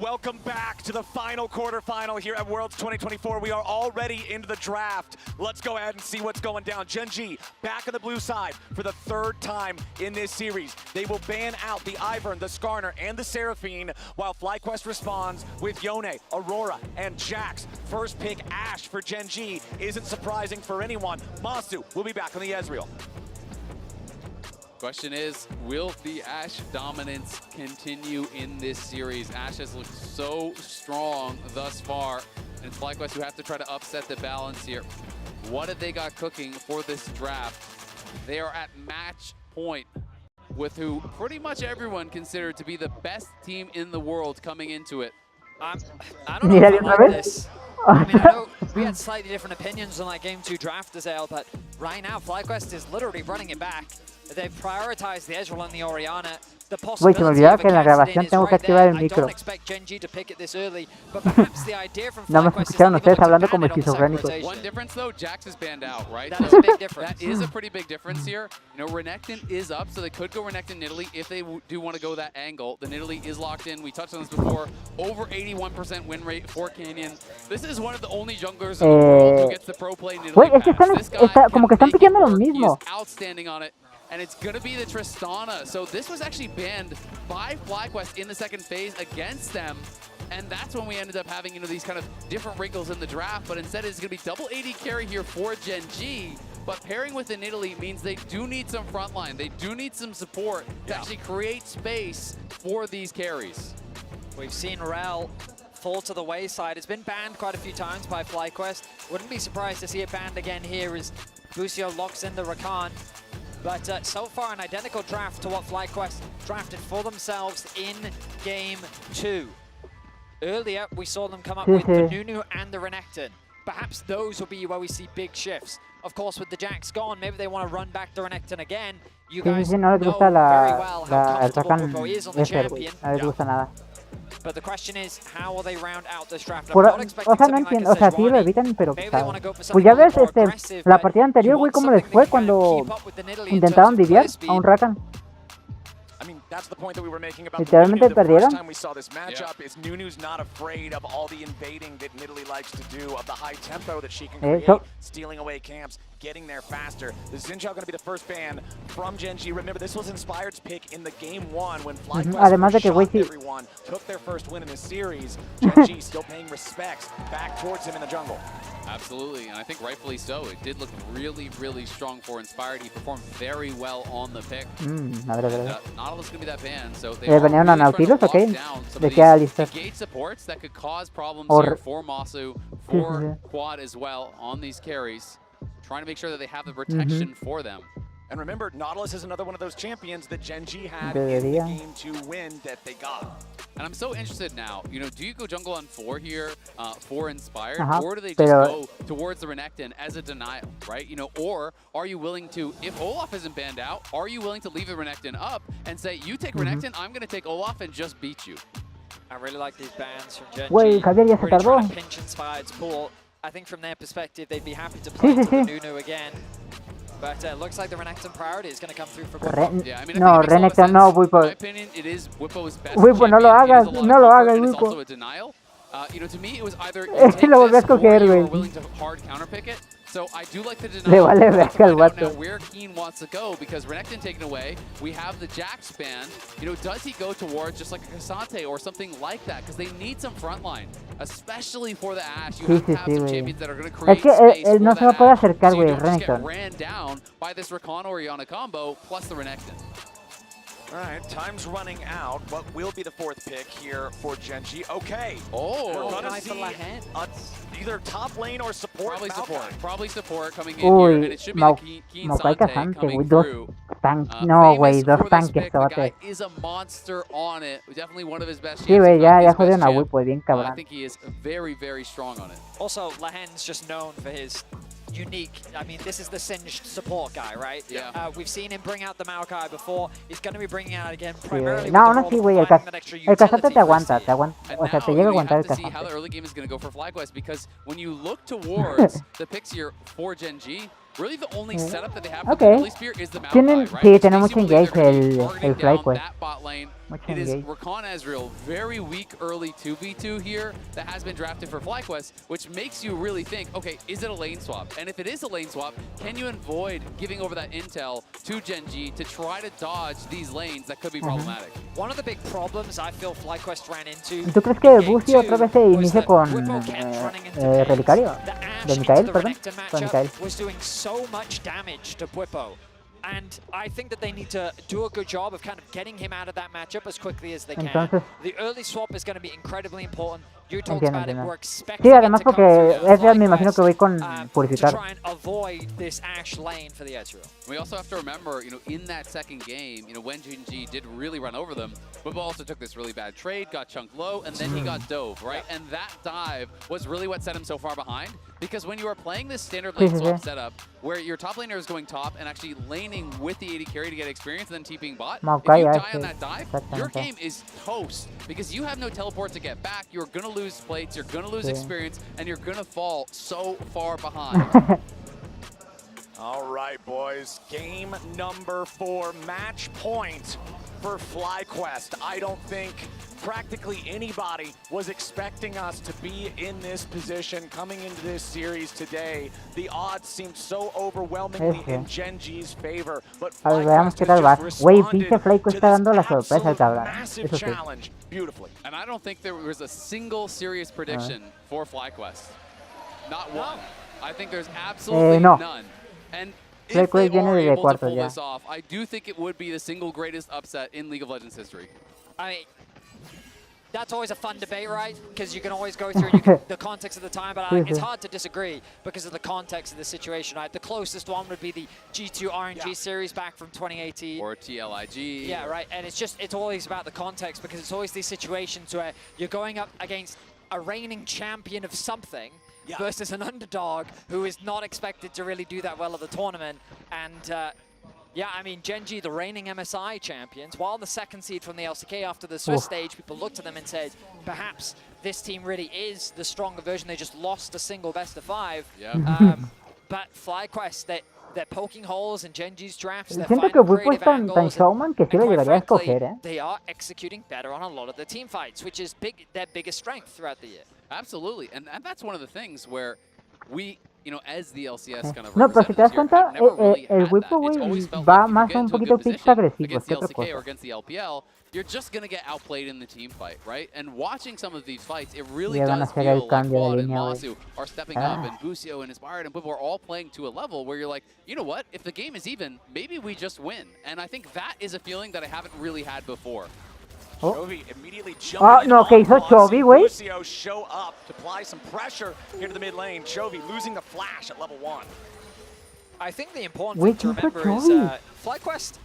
Welcome back to the final quarterfinal here at Worlds 2024. We are already into the draft. Let's go ahead and see what's going down. Gen.G back on the blue side for the third time in this series. They will ban out the Ivern, the Skarner, and the Seraphine, while FlyQuest responds with Yone, Aurora, and Jax. First pick, Ashe for Gen.G isn't surprising for anyone. Masu will be back on the Ezreal. Question is, will the Ashe dominance continue in this series? Ashe has looked so strong thus far, and it's FlyQuest who have to try to upset the balance here. What have they got cooking for this draft? They are at match point with who pretty much everyone considered to be the best team in the world coming into it. I don't know if I like this. I mean, I know we had slightly different opinions on that Game 2 draft, Azael, but right now FlyQuest is literally running it back. They've prioritized the Ezreal and the Orianna. The possibility of a candidate is right there. I don't expect Gen.G to pick it this early, but perhaps the idea from FlyQuest is that they want to ban it on the second rotation. One difference though, Jax is banned out, right? That's a big difference. That is a pretty big difference here. You know, Renekton is up, so they could go Renekton Nidalee if they do want to go that angle. The Nidalee is locked in. We touched on this before. Over 81% win rate for Canyon. This is one of the only junglers in the world who gets the pro play Nidalee pass. This guy como que están pidiendo lo mismo. He is outstanding on it. And it's going to be the Tristana. So this was actually banned by FlyQuest in the second phase against them. And that's when we ended up having, you know, these kind of different wrinkles in the draft. But instead, it's going to be double AD carry here for Gen.G. But pairing with the Nidalee means they do need some frontline. They do need some support to actually create space for these carries. We've seen Rel fall to the wayside. It's been banned quite a few times by FlyQuest. Wouldn't be surprised to see it banned again here as Lucio locks in the Rakan. But so far, an identical draft to what FlyQuest drafted for themselves in Game 2. Earlier, we saw them come up with the Nunu and the Renekton. Perhaps those will be where we see big shifts. Of course, with the Jax gone, maybe they want to run back the Renekton again. You guys know very well how comfortable Popo is on the champion. But the question is, how will they round out this draft? I'm not expecting something like a Sejuani. Maybe they want to go for something a little more aggressive. La partida anterior, güey, cómo les fue cuando intentaron diviar a un Rakan. I mean, that's the point that we were making about the Nunu. The first time we saw this matchup is Nunu's not afraid of all the invading that Nidalee likes to do, of the high tempo that she can create, stealing away camps, getting there faster. The Xin Zhao going to be the first ban from Gen.G. Remember, this was Inspired's pick in the Game 1 when FlyQuest everyone took their first win in the series. Gen.G still paying respects back towards him in the jungle. Absolutely, and I think rightfully so. It did look really, really strong for Inspired. He performed very well on the pick. Nautilus going to be that ban, so they are really trying to lock down some of these engage supports that could cause problems here for Masu, for Quad as well on these carries. Trying to make sure that they have the protection for them. And remember, Nautilus is another one of those champions that Gen.G had in the Game 2 win that they got. And I'm so interested now, you know, do you go jungle on 4 here for Inspired, or do they just go towards the Renekton as a denial, right? You know, or are you willing to, if Olaf isn't banned out, are you willing to leave the Renekton up and say, you take Renekton, I'm going to take Olaf and just beat you? I really like these bans from Gen.G. Wait, Javier ya se tardó. Pinch Inspired's pool. I think from their perspective, they'd be happy to play to the Nunu again. But it looks like the Renekton priority is going to come through for Whippo. Yeah, I mean, no, Renekton no, Whippo. In my opinion, it is Whippo's best Whippo, no lo hagas, no lo hagas, Whippo. It's also a denial. You know, to me, it was either you take this or you were willing to hard counterpick it. So I do like the denial. Now where Keen wants to go, because Renekton taken away, we have the Jax ban. You know, does he go towards just like a Cassante or something like that? Because they need some frontline, especially for the Ashe. You have to have some champions that are going to create space for no that Ashe. So you don't just get ran down by this Rakan Orianna combo plus the Renekton. All right, time's running out. What will be the fourth pick here for Gen.G? Okay. Oh, we're gonna see either top lane or support. Probably support coming in here, and it should be the Keen Sante coming through. No, güey, dos tanques. The guy is a monster on it. Definitely one of his best champs. Sí, güey, ya jodieron a Whippo, bien cabrón. I think he is very, very strong on it. Also, Lahen's just known for his unique, I mean, this is the singed support guy, right? Yeah. We've seen him bring out the Maokai before. He's going to be bringing out again primarily no, aún así, güey, el Cassante te aguanta, o sea, te llega a aguantar el Cassante. How the early game is going to go for FlyQuest, because when you look towards the picks here for Gen.G, really the only setup that they have for Okay. the Lily Spear is the Mount Tienen, High, right? sí, Which tiene makes mucho you believe engage they're gonna be targeting el down FlyQuest. that bot lane. Mucho It is engage. Rakan Ezreal, very weak early 2v2 here that has been drafted for FlyQuest, which makes you really think, okay, is it a lane swap? And if it is a lane swap, can you avoid giving over that intel to Gen.G to try to dodge these lanes that could be problematic? One of the big problems I feel FlyQuest ran into. ¿Tú crees que Bucio otra vez se inicie con Relicario? De Mikael, perdón. Con Mikael. Was doing so much damage to Bwipo. And I think that they need to do a good job of kind of getting him out of that matchup as quickly as they can. Entonces, The early swap is going to be incredibly important. You talked about it. We're expecting sí, además it to come porque through me imagino que voy con to Purificar. try and avoid this Ashe lane for the Ezreal. We also have to remember, in that second game, when Gen.G did really run over them, Bwipo also took this really bad trade, got chunked low, and then he got dove, right? And that dive was really what set him so far behind. Because when you are playing this standard lane swap setup, where your top laner is going top and actually laning with the AD carry to get experience and then TPing bot, if you die on that dive, your game is toast. Because you have no teleport to get back, you're going to lose plates, you're going to lose experience, and you're going to fall so far behind. All right, boys. Game number 4, match point for FlyQuest. I don't think practically anybody was expecting us to be in this position coming into this series today. The odds seemed so overwhelmingly in Gen.G's favor, but FlyQuest has just responded to this absolute massive challenge beautifully. And I don't think there was a single serious prediction for FlyQuest. Not one. I think there's absolutely none. And if they are able to pull this off, I do think it would be the single greatest upset in League of Legends history. I mean, that's always a fun debate, right? Because you can always go through the context of the time, but it's hard to disagree because of the context of the situation, right? The closest one would be the G2 RNG series back from 2018. Or TLIG. Yeah, right. And it's always about the context because it's always these situations where you're going up against a reigning champion of something versus an underdog who is not expected to really do that well at the tournament. And yeah, I mean, Gen.G, the reigning MSI champions, while the second seed from the LCK after the Swiss stage, people looked at them and said, perhaps this team really is the stronger version. They just lost a single best of 5. Yeah. But FlyQuest, they're poking holes in Gen.G's drafts. They're Siento que Bwipo es tan showman que sí lo llegaría a escoger, they are executing better on a lot of the team fights, which is their biggest strength throughout the year. Absolutely. And that's one of the things where we, as the LCS kind of No, pero si te das cuenta, el Bwipo, güey, va más un poquito pitch agresivo. Against the LCK or against the LPL, you're just going to get outplayed in the team fight, right? And watching some of these fights, it really does feel like Quad and Masu are stepping up, and Bucio and Inspired and Bwipo are all playing to a level where you're like, you know what? If the game is even, maybe we just win. And I think that is a feeling that I haven't really had before. Chovy immediately jumping no, que hizo Chovy, güey. Bucio show up to apply some pressure into the mid lane. Chovy losing the flash at level 1. I think the important thing to remember is FlyQuest.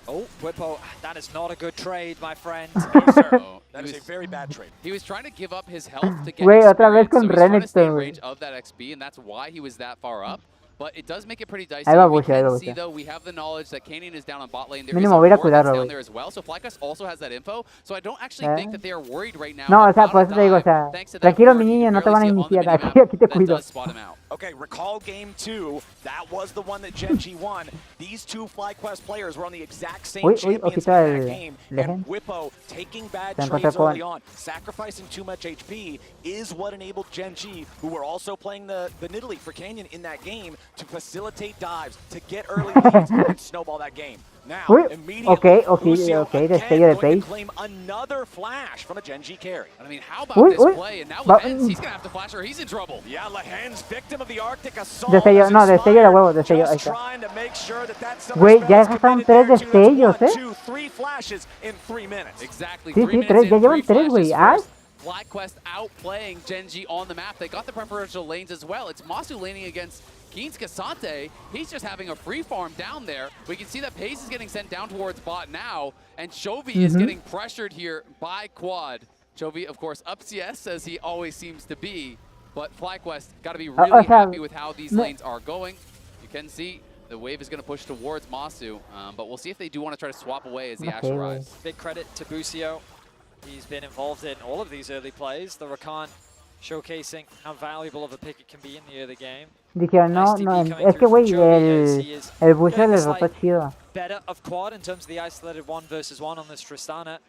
Oh, Bwipo, that is not a good trade, my friend. No, sir. That is a very bad trade. He was trying to give up his health to get Güey, otra vez experience, con so he's trying to stay in Renekton, range of that XP, and that's why he was that far up. But it does make it pretty dicey. Ahí va We Bucio, ahí va can see, Bucio. though, we have the knowledge that Canyon is down on bot lane. There Mínimo is a voy a ir a ward that's cuidarlo, down güey. there as well, so FlyQuest also has that info. So I don't actually think that they are worried right now. No, o sea, about por a eso te digo, o dive, sea, thanks to that tranquilo ward mi you niño, can no te van a barely see on the iniciar, minimap aquí te that cuido. does spot him out. Okay, recall game 2. That was the one that Gen.G won. These two FlyQuest players were on the exact same champions in that game. And Bwipo taking bad trades early on, sacrificing too much HP is what enabled Gen.G, who were also playing the Nidalee for Canyon in that game, to facilitate dives, to get early leads, and snowball that game. Now, immediately, Bucio again going to claim another flash from a Gen.G carry. I mean, how about this play? And now Lehens, he's going to have to flash or he's in trouble. Yeah, Lehens, victim of the Arctic assault. Destello, no, destello de huevo, destello, ahí está. Güey, ya dejaron 3 destellos, 2, 3 flashes in 3 minutes. Exactly. Sí, sí, 3, ya llevan 3, güey. FlyQuest outplaying Gen.G on the map. They got the preferential lanes as well. It's Masu laning against Keen's Cassante. He's just having a free farm down there. We can see that Pace is getting sent down towards bot now, and Chovy is getting pressured here by Quad. Chovy, of course, up CS as he always seems to be, but FlyQuest got to be really happy with how these lanes are going. You can see the wave is going to push towards Masu, but we'll see if they do want to try to swap away as the Ashe arrives. Big credit to Bucio. He's been involved in all of these early plays. The Rakan showcasing how valuable of a pick it can be in the early game. Dijeron, no, Nice no, TP coming es que, through güey, from Jovi as he is el buzo getting le a rotó slight chido. better of quad in terms of the isolated 1 versus 1 on this Tristana.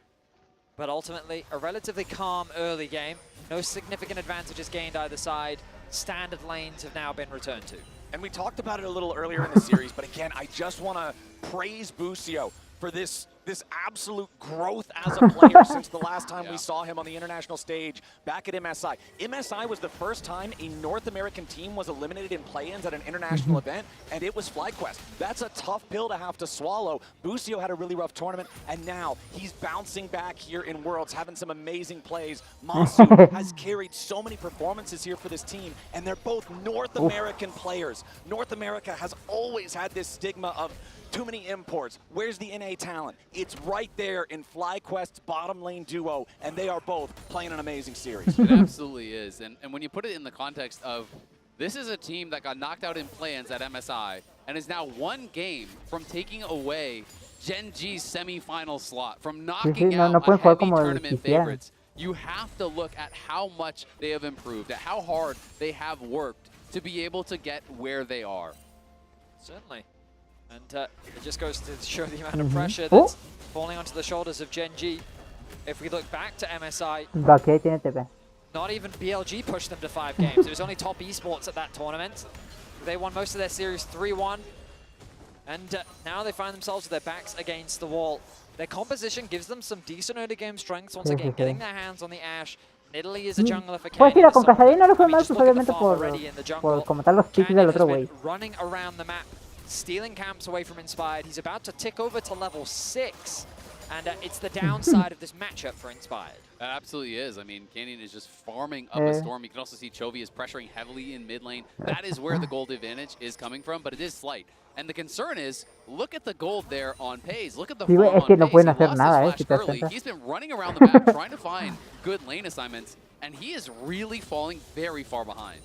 But ultimately, a relatively calm early game. No significant advantages gained either side. Standard lanes have now been returned to. And we talked about it a little earlier in the series, but again, I just want to praise Busio for this absolute growth as a player since the last time we saw him on the international stage back at MSI. MSI was the first time a North American team was eliminated in play-ins at an international event, and it was FlyQuest. That's a tough pill to have to swallow. Busio had a really rough tournament, and now he's bouncing back here in Worlds, having some amazing plays. Masu has carried so many performances here for this team, and they're both North American players. North America has always had this stigma of too many imports. Where's the NA talent? It's right there in FlyQuest's bottom lane duo, and they are both playing an amazing series. It absolutely is. And when you put it in the context of this is a team that got knocked out in play-ins at MSI and is now one game from taking away Gen G's semi-final slot, from knocking out a heavy tournament favorites. You have to look at how much they have improved, at how hard they have worked to be able to get where they are. Certainly. And it just goes to show the amount of pressure that's falling onto the shoulders of Gen G. If we look back to MSI, not even BLG pushed them to 5 games. It was only Top Esports at that tournament. They won most of their series 3-1. And now they find themselves with their backs against the wall. Their composition gives them some decent early game strengths. Once again, getting their hands on the Ashe. Italy is a jungler for Pues mira, con Casadino no fue mal, just pues look at the obviamente farm already in the jungle. por como tal los picks del Canyon otro has güey. been running around the map, stealing camps away from Inspired. He's about to tick over to level 6. And it's the downside of this matchup for Inspired. That absolutely is. I mean, Canyon is just farming up a storm. You can also see Chovy is pressuring heavily in mid lane. That is where the gold advantage is coming from, but it is slight. And the concern is, look at the gold there on Pays. Look at the farm on es que no Pays. pueden He hacer lost nada, his si flash te das early. cuenta. He's been running around the map trying to find good lane assignments, and he is really falling very far behind.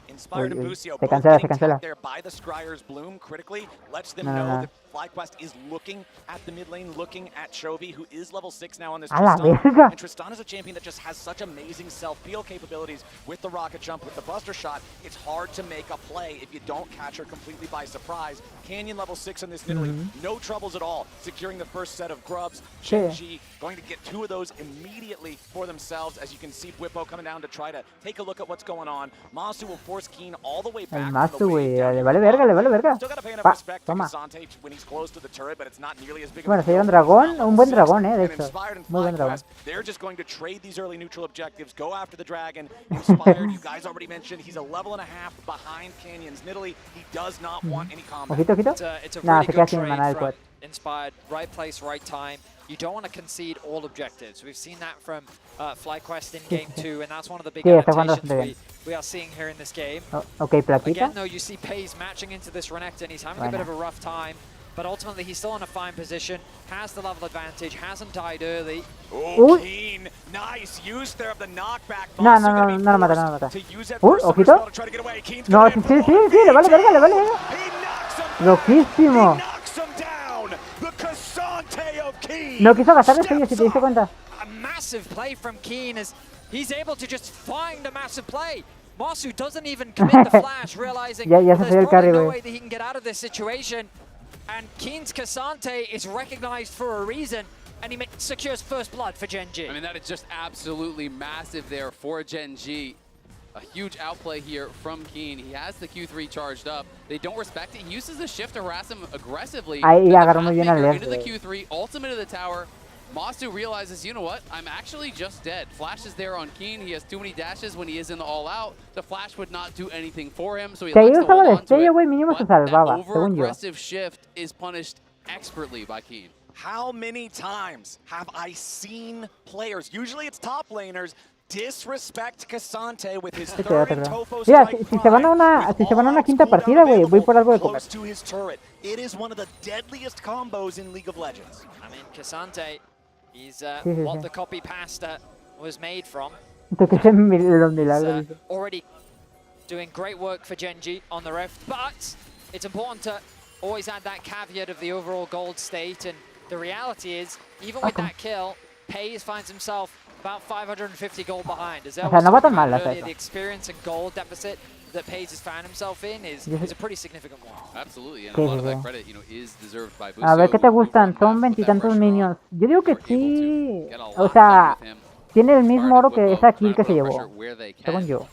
Inspired and Busio Se both cancela, getting se cancela. tapped there by the Scryer's Bloom critically, lets them know that FlyQuest is looking at the mid lane, looking at Chovy, who is level 6 now on this Tristana. And Tristana's a champion that just has such amazing self-peel capabilities with the rocket jump, with the buster shot. It's hard to make a play if you don't catch her completely by surprise. Canyon level 6 in this mid lane, no troubles at all securing the first set of grubs. Gen.G going to get 2 of those immediately for themselves. As you can see, Bwipo coming down to try to take a look at what's going on. Masu will force Keen all the way back. Masu, güey, le vale verga, le vale verga. Still gotta pay enough Pa, respect to toma. Kazante when he's close to the turret, but it's not nearly as big. Bueno, se lleva un dragón, un buen dragón, de hecho. Muy buen dragón. They're just going to trade these early neutral objectives, go after the dragon. Inspired, you guys already mentioned, he's a level and a half behind Canyon's Nidalee. He does not want any combat. Ojito, ojito. It's a Nah, really se good queda sin trade maná del from quad. Inspired. Right place, right time. You don't want to concede all objectives. We've seen that from FlyQuest in Game 2, and that's one of the big adaptations we are seeing here in this game. Ok, platita. Again, though, you see Pays matching into this Renekton. He's having a bit of a rough time, but ultimately he's still in a fine position, has the level advantage, hasn't died early. Oh, Keen, nice use there of the knockback. No, no, no, no lo mata, no lo mata. Ojito. No, sí, sí, sí, le vale verga, le vale verga. Loquísimo. No quiso gastar el sello, si te diste cuenta. A massive play from Keen as he's able to just find a massive play. Masu doesn't even commit the flash, realizing there's probably no way that he can get out of this situation. And Keen's Kazante is recognized for a reason, and he secures first blood for Gen G. I mean, that is just absolutely massive there for Gen G. A huge outplay here from Keen. He has the Q3 charged up. They don't respect it. He uses the shift to harass him aggressively. Ahí agarró muy bien al into the Q3, ultimate to the tower. Masu realizes, you know what? I'm actually just dead. Flash is there on Keen. He has too many dashes when he is in the all-out. The flash would not do anything for him, so he likes to hold on to it. But that over-aggressive shift is punished expertly by Keen. How many times have I seen players, usually it's top laners, disrespect Kazante with his third and Tofo Mira, strike si se van a una quinta partida, güey, voy por algo de comer. close to his turret. It is one of the deadliest combos in League of Legends. I mean, Kazante, he's what the copy pasta was made from. He's already doing great work for Gen G on the Rift, but it's important to always add that caveat of the overall gold state, and the reality is, even with that kill, Pays finds himself About 550 gold behind. As O sea, no va tan mal earlier, hasta eso. the experience and gold deficit that Paze has found himself in is a pretty significant one. Absolutely, and Sí, a lot sí, of that sí. credit, is deserved by A ver, Busio, ¿qué te who gustan? run Son that, put that veintitantos pressure on. minions. Yo digo que Were able sí. to get a O lot done sea, with him. tiene el mismo Fired oro up que Whippo, esa trying kill to que put se on pressure llevó. where they can. Según yo.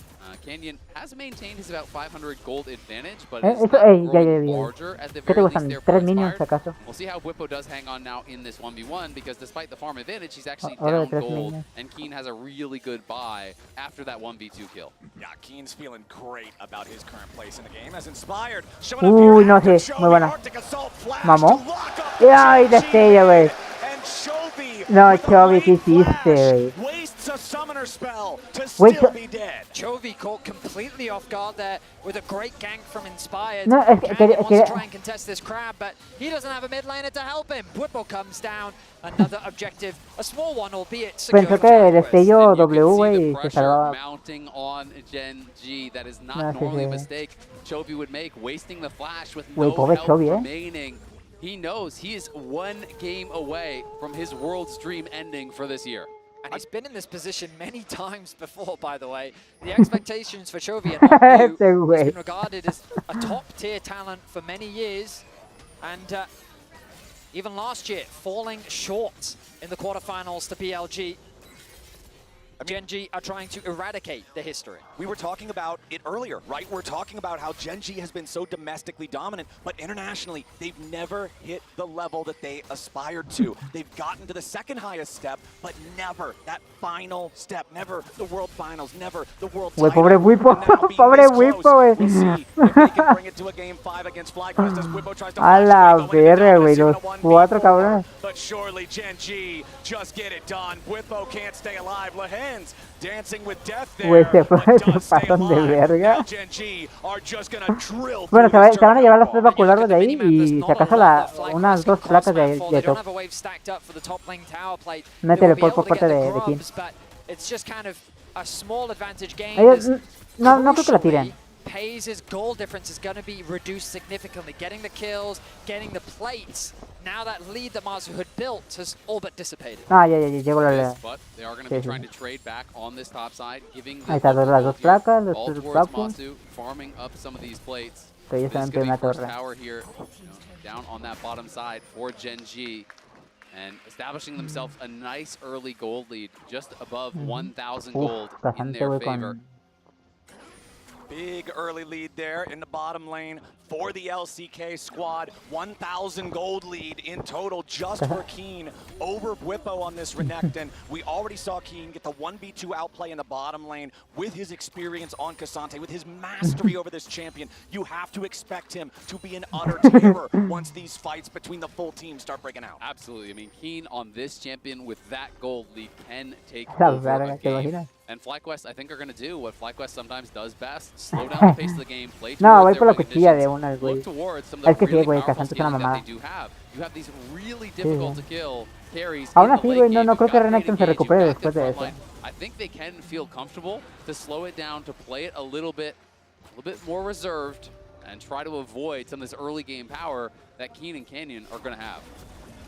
Canyon has maintained his about 500 gold advantage, but Eso, is not ya growing vi. larger at the ¿Qué te very least, gustan? therefore ¿3 minions inspired. acaso? We'll see how Whippo does hang on now in this 1v1, because despite the farm advantage, he's actually Oro de down 3 gold, minions. and Keen has a really good buy after that 1v2 kill. Yeah, Keen's feeling great about his current place in the game, as inspired. Showing up here Uy, no, after sí, Chovy, muy buena. Arctic Assault flash Mamó. to lock up the Ay, Gen G destello, güey. mid, and Chovy No, with a Chovy, ¿qué late hiciste, flash güey? wastes a summoner spell to Wait, still be dead. Chovy caught completely off guard there with a great gank from Inspired. No, es que Canyon wants to quería- try and contest this crab, but he doesn't have a mid laner to help him. Whippo comes down. Another objective, a small one, albeit secure. Pensó que destello And you W, can see the güey, se pressure salvaba. mounting on Gen G. That is not No, sí, normally a sí. mistake Chovy would make, wasting the flash with Güey, no pobre help Chovy, remaining. He knows he is one game away from his world's dream ending for this year. And he's been in this position many times before, by the way. The expectations for Chovy are not new. Este He's güey. been regarded as a top-tier talent for many years. And even last year, falling short in the quarterfinals to PLG. Gen G are trying to eradicate the history. We were talking about it earlier, right? We're talking about how Gen G has been so domestically dominant, but internationally, they've never hit the level that they aspired to. They've gotten to the second highest step, but never that final step. Never the world finals, never the world Güey, title. pobre Whippo, And now being pobre this close, Whippo, güey. we'll see if they can bring it to a game 5 against flyquest as Whippo tries to A flash la away, going into verga, güey, dominance in los a 1v4. 4 cabrones. But surely Gen G just get it done. Whippo can't stay alive. Lahens dancing with death there. Güey, se but fue, se does stay pasan de alive. verga. Now Gen G are just gonna drill Bueno, through this se van a llevar las 3 turret. vaculardos de ahí y si acaso unas 2 placas de They don't top. have a wave stacked up for the top lane tower plate. Métele They will be por able to parte get the de King. grubs, but it's just kind of a small advantage gained. Ellos, as no creo que la tiren. crucially, Paze's goal difference is going to be reduced significantly. Getting the kills, getting the plates. Now that lead that Mazu had built has all but dissipated. Ah, ya, llegó la Yes, but they are going to be Sí, sí. trying to trade back on this top side, giving Ahí está, las dos placas, los all 3 towards vacus. Mazu, farming up some of these plates. Que ellos This están en is going to primera be first torre. tower here, down on that bottom side for Gen G, and establishing themselves a nice early gold lead, just above 1,000 gold in Bastante, their güey, favor. con... Big early lead there in the bottom lane for the LCK squad. 1,000 gold lead in total just for Keen over Whippo on this Renekton. We already saw Keen get the 1v2 outplay in the bottom lane with his experience on Cassante, with his mastery over this champion. You have to expect him to be an utter terror once these fights between the full team start breaking out. Absolutely. I mean, Keen on this champion with that gold lead can take La over a verga, ¿te game. imaginas? And FlyQuest, I think, are going to do what FlyQuest sometimes does best: slow down the pace of the game, play No, voy towards por la their cuchilla conditions, de una, güey. look towards some of the Es que sí, really güey, powerful Cassante es una skills that mamada. they do have. You have these really difficult to kill carries. Aún in the así, late güey, game. no You've creo que got great Renekton se engage, recupere you've got después good de front eso. line. I think they can feel comfortable to slow it down, to play it a little bit more reserved, and try to avoid some of this early game power that Keen and Canyon are going to have.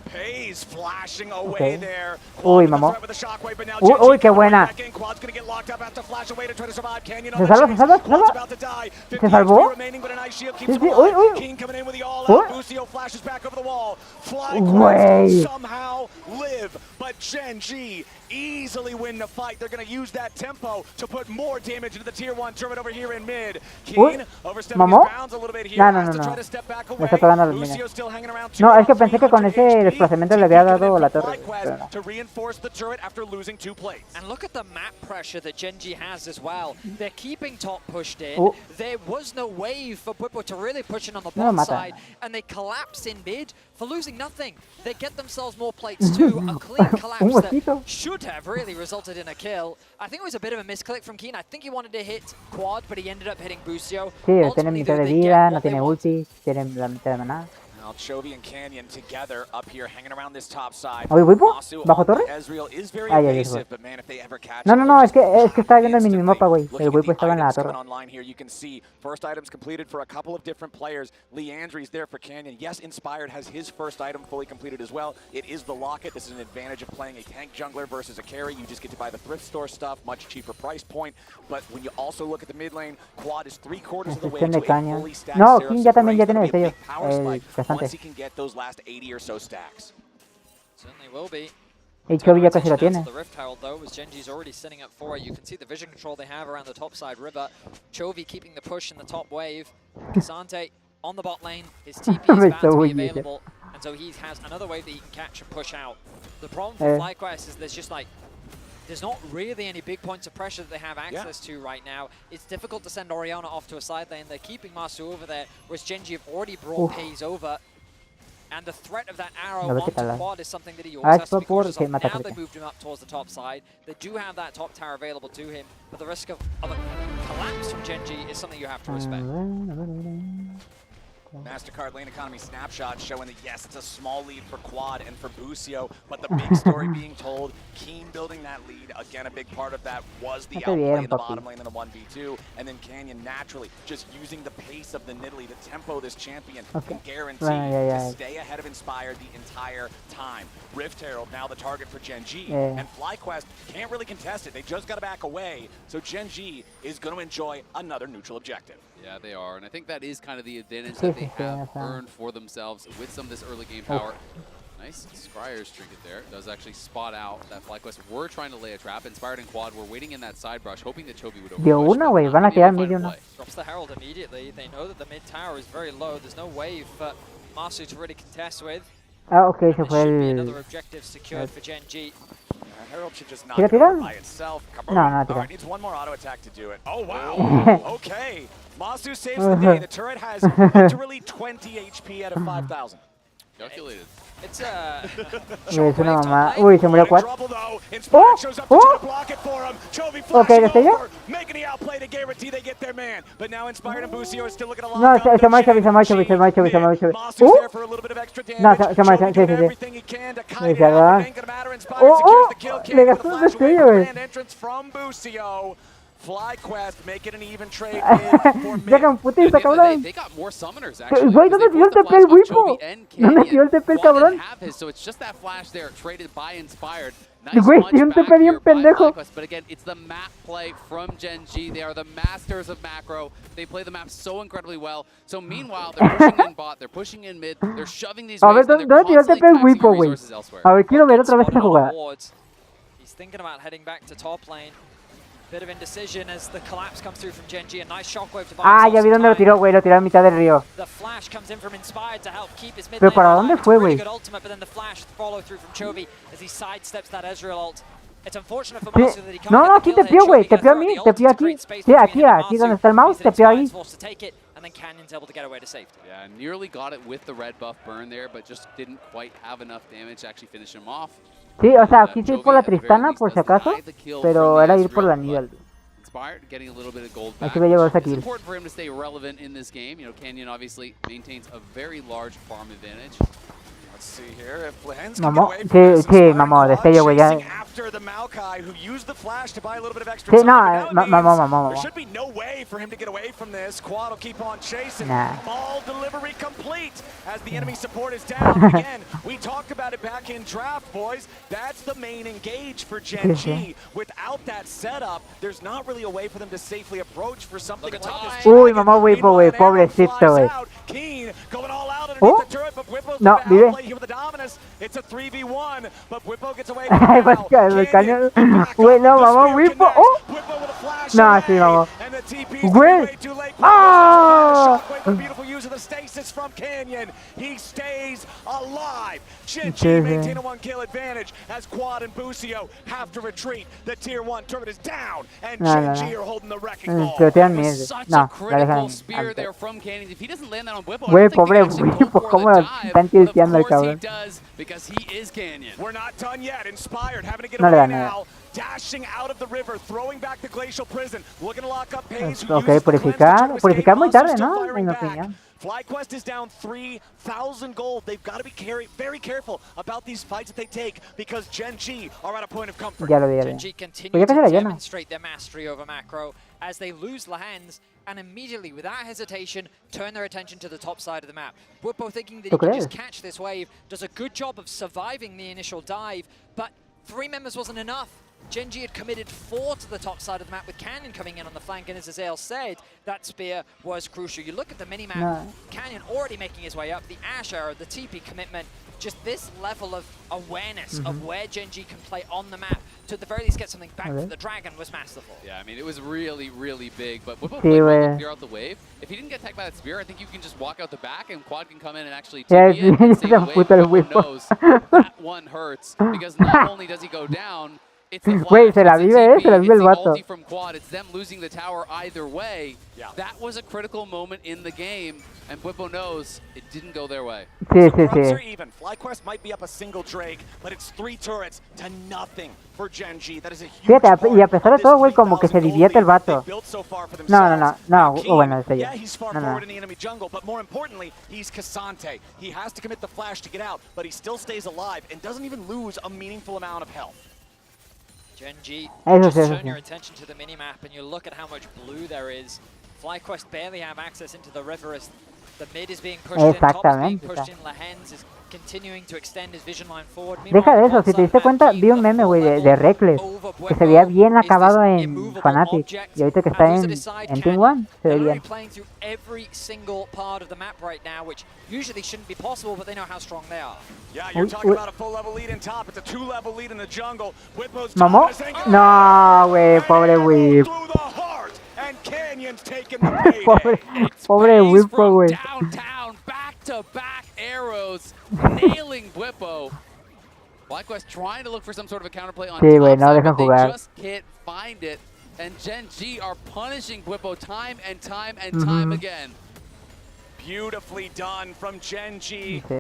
Pays flashing away Okay. there. Uy, Quad with the mamó. threat with the shockwave, but now Uy, Gen G uy, qué coming buena. back in. Quad's gonna get locked up, have to flash away to try to survive. Canyon Se on the salva, se chase. salva, se Quad's salva. about to die. 50 Se salvó. HP remaining, but an ice shield keeps Sí, him sí, alive. uy, uy. King coming in with the all Uy. out. Busio flashes back over the wall. Güey. FlyQuest somehow live, but Gen G easily win the fight. They're gonna use that tempo to put more damage into the tier 1 turret over here in mid. Uy. Keen overstepping ¿Mamó? his bounds a little bit here. No, no, Has no, to no. try to step back Me away. está pegando a los Busio minions. still hanging around. No, es que pensé que con 300 ese HP. desplazamiento le había TP coming dado in la from torre. FlyQuest Pero no. to reinforce the turret after losing 2 plates. And look at the map pressure that Gen G has as well. They're keeping top pushed in. Oh. There was no wave for Whippo to really push in on the No bot mata. side, and they collapse in mid for losing nothing. They get themselves more plates too. A clean collapse mosquito. that should have really resulted in a kill. I think it was a bit of a misclick from Keen. I think he wanted to hit Quad, but he ended up hitting Busio. Sí, tiene Ultimately, mitad de they get vida, what no they tiene want. ulti, tiene la mitad de maná. Now, Now Chovy and Canyon together up here hanging around this top side. Oye, ¿Wipo? Masu ¿Bajo on torre? Ezreal is very Ah, ya, ya, evasive, ya. but man, if they ever catch No, him, no, they'll no, just es que estaba viendo el instantly. minimapa, güey. El Looking at Wipo the estaba en la items torre. coming online here, you can see first items completed for a couple of different players. Leandri's there for Canyon. Yes, Inspired has his first item fully completed as well. It is the Locket. This is an advantage of playing a tank jungler versus a carry. You just get to buy the thrift store stuff, much cheaper price point. But when you also look at the mid lane, Quad is 3/4 of the way Excepción to de a caña. fully stacked No, Seraph, King so ya también ya Gray's tiene gonna be a el big power sello. spike Bastante. once he can get those last 80 or so stacks. Certainly will be. El Chovy ya casi lo Attention tiene. now to the Rift Herald though, as Genji's already sitting at 4. You can see the vision control they have around the top side river. Chovy keeping the push in the top wave. Sante on the bot lane. His TP is Me about to estoy be huyendo. available, and so he has another wave that he can catch and push out. The problem for FlyQuest is there's not really any big points of pressure that they have access to right now. It's difficult to send Orianna off to a side lane. They're keeping Masu over there, whereas Genji have already brought Pays over. And the threat of that arrow A ver qué onto tal va. Quad is something that he always has to be cautious porque of. mata Now ahorita. they moved him up towards the top side. They do have that top tower available to him, but the risk of a collapse from Genji is something you have to respect. MasterCard lane economy snapshot showing that yes, it's a small lead for Quad and for Busio, but the big story being told, Keen building that lead. Again, a big part of that was the outplay in the bottom lane in the 1v2, and then Canyon naturally just using the pace of the Nidalee, the tempo this champion can guarantee to stay ahead of Inspired the entire time. Rift Herald now the target for Gen G, and FlyQuest can't really contest it. They just got to back away, so Gen G is going to enjoy another neutral objective. Yeah, they are, and I think that is kind of the advantage that they have earned for themselves with some of this early game power. Nice Scryer's trinket there. Does actually spot out that FlyQuest were trying to lay a trap. Inspired and Quad were waiting in that side brush, hoping that Chovy would De overpush. una, güey, van a quedar medio una. Drops the Herald immediately. They know that the mid tower is very low. There's no wave for Masu to really contest with. Ah, ok, se There fue should be el... another objective secured for Gen G. Herald should just not ¿Tira, go tira? by itself. No, no, All tira. right, needs one more auto attack to do it. Oh, wow. Okay. Masu saves the day. The turret has literally 20 HP out of 5,000. Calculated. It's Es una mamá. Uy, se murió Quad. Oh! Ok, ¿destello? Making the outplay to guarantee they get their man. But now Inspired and Busio are still looking a lot. No, se mueve Chovy, se mueve Chovy, se mueve Chovy, se mueve Chovy. Masu's there for a little bit of extra damage. No, se mueve, sí, sí, sí. Everything he can to kite it Se out. va. It ain't gonna matter. Inspired secures the kill. Le gastó un destello, güey. Grand entrance from Busio. FlyQuest make it an even trade for mid. Dejan putiza, cabrón. They got more summoners actually. Güey, ¿dónde tiró el TP el Wipo? ¿Dónde tiró el TP el cabrón? So it's just that flash there traded by Inspired. Güey, tiene un TP bien pendejo. But again, it's the map play from Gen G. They are the masters of macro. They play the map so incredibly well. So meanwhile, they're pushing in bot, they're pushing in mid, they're shoving these A ver, waves, and ¿dónde they're tiró el TP el constantly Wipo, taxing güey? resources elsewhere. A ver, quiero ver otra vez esta jugada. He's thinking about heading back to top lane. Bit of indecision as the collapse comes through from Gen G. A nice shockwave to buy Ah, ya vi dónde lo tiró, güey. Lo tiró a mitad del río. The flash comes in from Inspired to help keep his mid Pero lane ¿para alive. dónde It's fue, a really güey? good ultimate, but then the flash follow through from Chovy as he sidesteps that Ezreal ult. It's unfortunate for Sí. Masu that he can't No, no, get the sí kill te here. pió, güey. Chovy Te gonna pió a throw mí, the te ult pió to aquí. create space Sí, between aquí him and era, aquí Masu. donde está el mouse, He's te pió ahí. Inspired's forced to take it, and then Canyon's able to get away to safety. Yeah, nearly got it with the red buff burn there, but just didn't quite have enough damage to actually finish him off. Sí, o sea, quise ir por la Tristana por si acaso, pero era ir por la Nidal. Inspired, getting a little bit of gold back. Aquí voy a llevar esa It's kill. important for him to stay relevant in this game. You know, Canyon obviously maintains a very large farm advantage. Let's see here if Lehens can get Mamó, away from sí, this. sí, Inspired mamó, Quad destello, güey, ya. chasing after the Maokai, who used the flash to buy a little bit of extra Sí, time. no, But now it mamó, means mamó, there mamó. should be no way for him to get away from this. Quad will keep on chasing. Nah. Ball delivery complete as the enemy support is down. Again, we talked about it back in draft, boys. That's the main engage for Gen G. Without that setup, there's not really a way for them to safely approach for something like this. Uy, mamó Wipo, güey, pobrecito, güey. Keen going all out underneath the turret, but Whippo's No, going to vive. outplay here with the dominance. It's a 3v1, but Whippo gets away Ay, from pues, el cañón. Güey, no, mamó Wipo. Oh. No, sí, mamó. Güey. ¡Ah! Beautiful use of the stasis from Canyon. He stays alive. Gen Sí, G sí. maintain a 1-kill advantage as Quad and Busio have to retreat. The tier 1 turret is down, and No, Gen no, G no. are holding the wrecking ball. Pero te dan miedo. Such No, a la critical dejan spear there from Canyon. If he doesn't land that on Whippo, I Güey, don't think pobre they actually go Wipo, for cómo the lo dive, están but of tilteando el course he cabrón. does because he is Canyon. We're not done yet. Inspired having to get No le away da nada. now. dashing out of the river, throwing back the glacial prison, looking to lock up Paze, who Ok, uses the cleanse to purificar. try to escape. Purificar muy Monster tarde, still ¿no? firing En mi back. opinión. FlyQuest is down 3,000 gold. They've got to be very careful about these fights that they take because Gen G are at a point of comfort. Ya lo vi, ya lo Gen vi. G Pues continue ya to casi la lleno. demonstrate their mastery over macro as they lose the hands and immediately, without hesitation, turn their attention to the top side of the map. Bwipo thinking that he ¿Tú can crees? just catch this wave, does a good job of surviving the initial dive, but 3 members wasn't enough. Gen G had committed 4 to the top side of the map with Canyon coming in on the flank, and as Azael said, that spear was crucial. You look at the minimap, No. Canyon already making his way up, the Ash arrow, the TP commitment, just this level of awareness of where Gen G can play on the map to at the very least get something back for the Dragon was masterful. Yeah, I mean, it was really big, but Bwipo Sí, played well güey. to clear out the wave. If he didn't get attacked by that spear, I think you can just walk out the back and Quad can come in and actually Ya TP it and save the wave. puto el Bwipo Bwipo. knows that one hurts because not only does he go down, it's the Güey, flash, se la it's the vive, TP, se la vive it's el the vato. ulti from Quad. It's them losing the tower either way. Yeah. That was a critical moment in the game, and Bwipo knows it didn't go their way. Sí, So sí, grubs are sí. even. FlyQuest might be up a single Drake, but it's 3 turrets to nothing for Gen G. That is a huge Fíjate, part y a pesar de of todo, this güey, como que se 3,000 divierte el gold lead vato. they've built so far for No, no, no, themselves. no, Now, o Keem, bueno, ese yeah, yo. he's far No, no. forward in the enemy jungle, but more importantly, he's Cassante. He has to commit the flash to get out, but he still stays alive and doesn't even lose a meaningful amount of health. Gen G, Eso just sí, eso turn your sí. attention to the minimap and you look at how much blue there is. FlyQuest barely have access into the river as the mid is being pushed in, top is being Exactamente. pushed in, Lehens is continuing to extend his vision line forward. Deja de Meanwhile, eso, on si the te diste map, cuenta, Keem, vi un the meme, full güey, de level Reckless, over que se veía Bwipo bien is this acabado en immovable Fnatic, object. y ahorita que And está who's at en, his side? Team Canyon. 1, se ve They're already bien. playing through every single part of the map right now, which usually shouldn't be possible, but they know how strong they are. Yeah, you're Uy, talking uy. about a full level lead in top. It's a 2-level lead in the jungle. Whippo's ¿Mamó? No, güey, pobre Whip. through the heart, and Canyon's taking the payday. Pobre, It's pobre Paze Whippo, from güey. downtown, back-to-back arrows, nailing Bwipo. FlyQuest trying to look for some sort of a counterplay on Sí, güey, top no side, dejan but they jugar. just can't find it. And Gen G are punishing Bwipo time and time again. Beautifully done from Gen G. Sí.